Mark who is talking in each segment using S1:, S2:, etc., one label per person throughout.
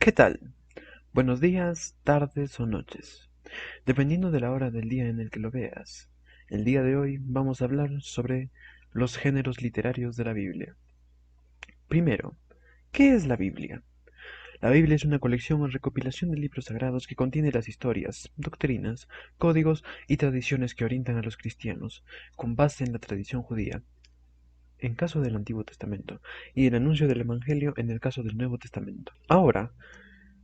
S1: ¿Qué tal? Buenos días, tardes o noches, dependiendo de la hora del día en el que lo veas. El día de hoy vamos a hablar sobre los géneros literarios de la Biblia. Primero, ¿qué es la Biblia? La Biblia es una colección o recopilación de libros sagrados que contiene las historias, doctrinas, códigos y tradiciones que orientan a los cristianos, con base en la tradición judía, en caso del Antiguo Testamento, y el anuncio del Evangelio en el caso del Nuevo Testamento. Ahora,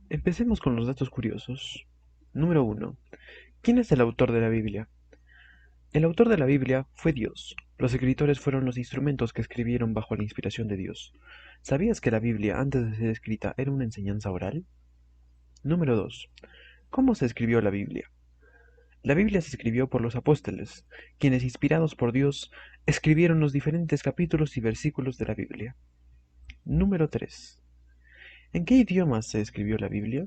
S1: empecemos con los datos curiosos. Número uno. ¿Quién es el autor de la Biblia? El autor de la Biblia fue Dios. Los escritores fueron los instrumentos que escribieron bajo la inspiración de Dios. ¿Sabías que la Biblia, antes de ser escrita, era una enseñanza oral? Número 2. ¿Cómo se escribió la Biblia? La Biblia se escribió por los apóstoles, quienes, inspirados por Dios, escribieron los diferentes capítulos y versículos de la Biblia. Número 3. ¿En qué idiomas se escribió la Biblia?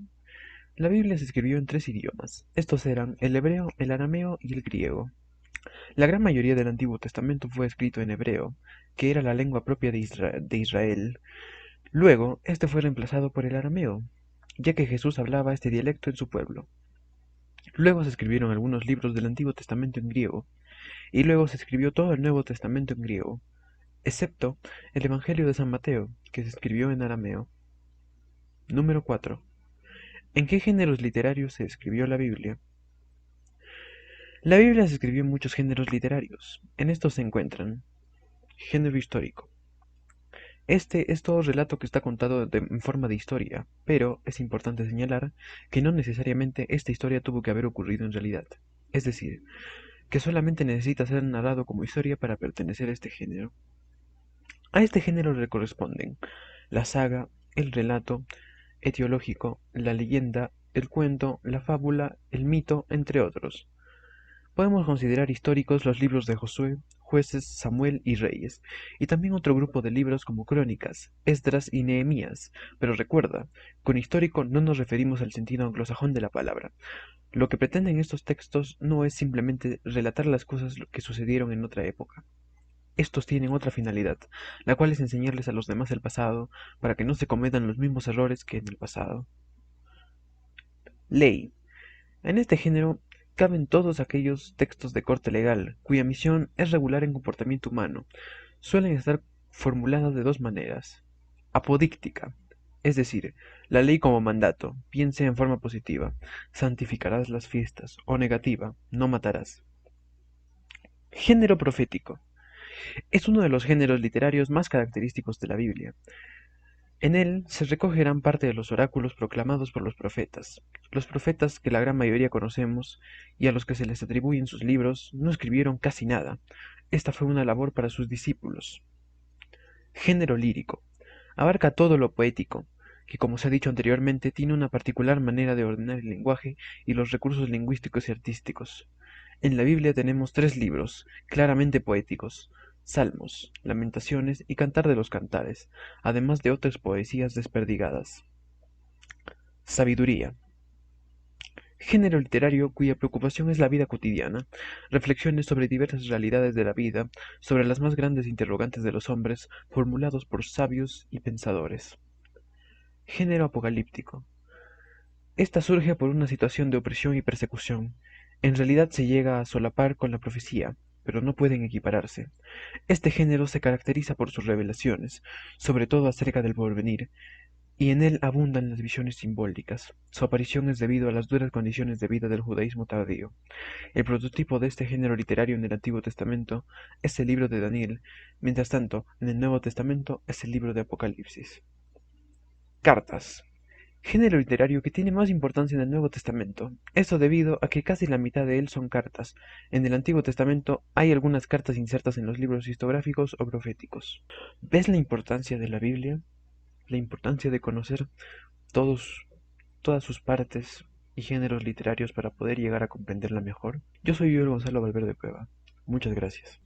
S1: La Biblia se escribió en tres idiomas. Estos eran el hebreo, el arameo y el griego. La gran mayoría del Antiguo Testamento fue escrito en hebreo, que era la lengua propia de Israel. Luego, este fue reemplazado por el arameo, ya que Jesús hablaba este dialecto en su pueblo. Luego se escribieron algunos libros del Antiguo Testamento en griego, y luego se escribió todo el Nuevo Testamento en griego, excepto el Evangelio de San Mateo, que se escribió en arameo. Número 4. ¿En qué géneros literarios se escribió la Biblia? La Biblia se escribió en muchos géneros literarios. En estos se encuentran género histórico. Este es todo relato que está contado en forma de historia, pero es importante señalar que no necesariamente esta historia tuvo que haber ocurrido en realidad. Es decir, que solamente necesita ser narrado como historia para pertenecer a este género. A este género le corresponden la saga, el relato, etiológico, la leyenda, el cuento, la fábula, el mito, entre otros. Podemos considerar históricos los libros de Josué, Jueces, Samuel y Reyes, y también otro grupo de libros como Crónicas, Esdras y Nehemías, pero recuerda, con histórico no nos referimos al sentido anglosajón de la palabra. Lo que pretenden estos textos no es simplemente relatar las cosas que sucedieron en otra época. Estos tienen otra finalidad, la cual es enseñarles a los demás el pasado, para que no se cometan los mismos errores que en el pasado. Ley. En este género caben todos aquellos textos de corte legal, cuya misión es regular el comportamiento humano. Suelen estar formulados de dos maneras. Apodíctica, es decir, la ley como mandato, bien sea en forma positiva, santificarás las fiestas, o negativa, no matarás. Género profético. Es uno de los géneros literarios más característicos de la Biblia. En él se recoge gran parte de los oráculos proclamados por los profetas que la gran mayoría conocemos y a los que se les atribuyen sus libros, no escribieron casi nada. Esta fue una labor para sus discípulos. Género lírico. Abarca todo lo poético, que como se ha dicho anteriormente tiene una particular manera de ordenar el lenguaje y los recursos lingüísticos y artísticos. En la Biblia tenemos tres libros, claramente poéticos: Salmos, Lamentaciones y Cantar de los Cantares, además de otras poesías desperdigadas. Sabiduría. Género literario cuya preocupación es la vida cotidiana, reflexiones sobre diversas realidades de la vida, sobre las más grandes interrogantes de los hombres, formulados por sabios y pensadores. Género apocalíptico. Esta surge por una situación de opresión y persecución. En realidad se llega a solapar con la profecía, pero no pueden equipararse. Este género se caracteriza por sus revelaciones, sobre todo acerca del porvenir, y en él abundan las visiones simbólicas. Su aparición es debido a las duras condiciones de vida del judaísmo tardío. El prototipo de este género literario en el Antiguo Testamento es el libro de Daniel, mientras tanto, en el Nuevo Testamento es el libro de Apocalipsis. Cartas. Género literario que tiene más importancia en el Nuevo Testamento. Esto debido a que casi la mitad de él son cartas. En el Antiguo Testamento hay algunas cartas insertas en los libros historiográficos o proféticos. ¿Ves la importancia de la Biblia? La importancia de conocer todos, todas sus partes y géneros literarios para poder llegar a comprenderla mejor. Yo soy Joel Gonzalo Valverde Cueva. Muchas gracias.